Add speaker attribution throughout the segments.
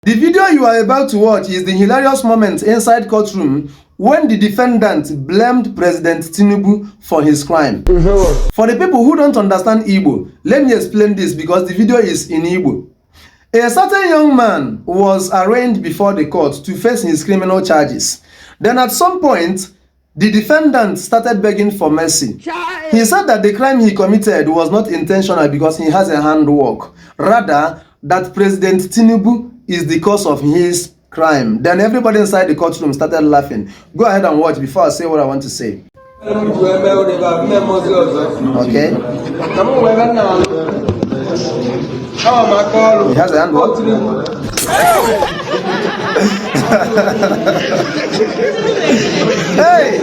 Speaker 1: The video you are about to watch is the hilarious moment inside courtroom when the defendant blamed President Tinubu for his crime. For the people who don't understand Igbo, let me explain this because the video is in Igbo. A certain young man was arraigned before the court to face his criminal charges. Then at some point, the defendant started begging for mercy. He said that the crime he committed was not intentional because he has a handwork. Rather, that President Tinubu is the cause of his crime. Then everybody inside the courtroom started laughing. Go ahead and watch before I say what I want to say. Okay. He has a handwork. Hey!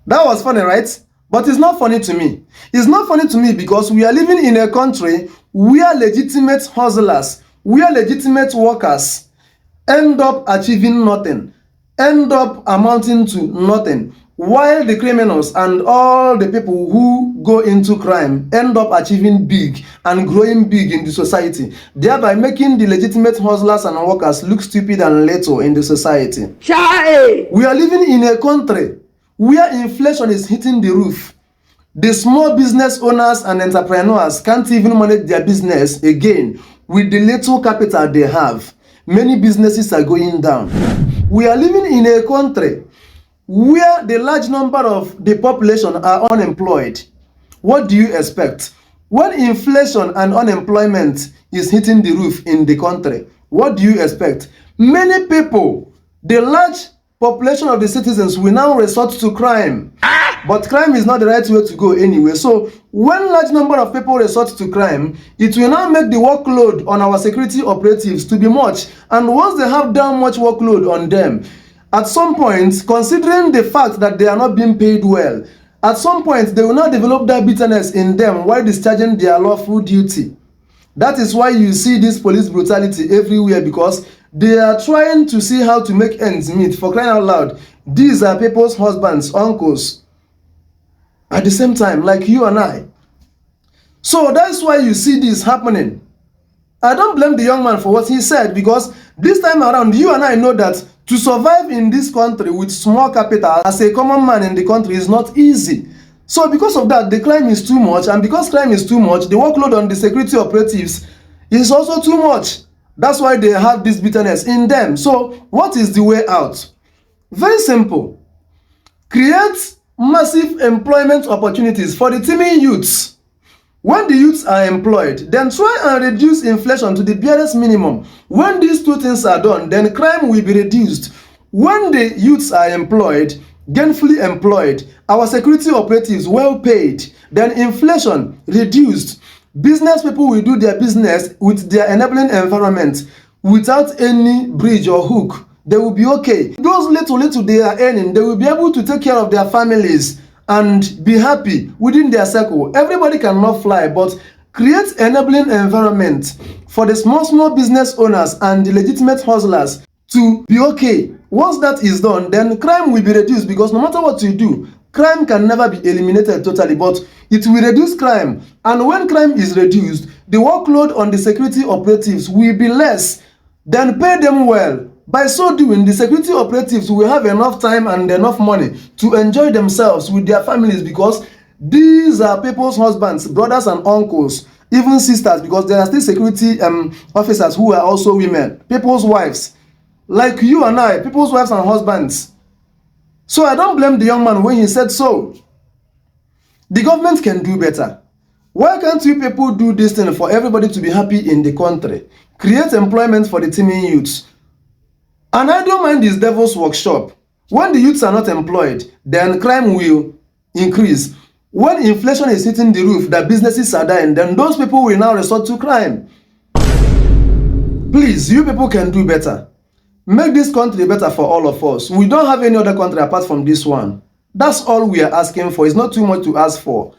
Speaker 1: That was funny, right? But it's not funny to me. It's not funny to me because we are living in a country where legitimate hustlers, where legitimate workers end up achieving nothing, end up amounting to nothing, while the criminals and all the people who go into crime end up achieving big and growing big in the society, thereby making the legitimate hustlers and workers look stupid and little in the society. We are living in a country where inflation is hitting the roof. The small business owners and entrepreneurs can't even manage their business again with the little capital they have. Many businesses are going down. We are living in a country where the large number of the population are unemployed. What do you expect? When inflation and unemployment is hitting the roof in the country, what do you expect? Many people, the large population of the citizens, will now resort to crime. But crime is not the right way to go anyway. So when large number of people resort to crime, it will now make the workload on our security operatives to be much. And once they have that much workload on them, at some point, considering the fact that they are not being paid well, at some point they will not develop that bitterness in them while discharging their lawful duty. That is why you see this police brutality everywhere, because they are trying to see how to make ends meet. For crying out loud, these are people's husbands, uncles, at the same time, like you and I. So that's why you see this happening. I don't blame the young man for what he said, because this time around, you and I know that to survive in this country with small capital as a common man in the country is not easy. So because of that, the crime is too much, and because crime is too much, the workload on the security operatives is also too much. That's why they have this bitterness in them. So what is the way out? Very simple. Create massive employment opportunities for the teeming youths. When the youths are employed, then try and reduce inflation to the barest minimum. When these two things are done, then crime will be reduced. When the youths are employed, gainfully employed, our security operatives well paid, then inflation reduced. Business people will do their business with their enabling environment without any bridge or hook. They will be okay. Those little they are earning, they will be able to take care of their families and be happy within their circle. Everybody cannot fly, but create enabling environment for the small business owners and the legitimate hustlers to be okay. Once that is done, then crime will be reduced, because no matter what you do, crime can never be eliminated totally, but it will reduce crime. And when crime is reduced, the workload on the security operatives will be less. Then pay them well. By so doing, the security operatives will have enough time and enough money to enjoy themselves with their families, because these are people's husbands, brothers and uncles, even sisters, because there are still security officers who are also women, people's wives, like you and I, people's wives and husbands. So I don't blame the young man when he said so. The government can do better. Why can't you people do this thing for everybody to be happy in the country? Create employment for the teeming youths. And I don't mind this devil's workshop. When the youths are not employed, then crime will increase. When inflation is hitting the roof, that businesses are dying, then those people will now resort to crime. Please, you people can do better. Make this country better for all of us. We don't have any other country apart from this one. That's all we are asking for. It's not too much to ask for.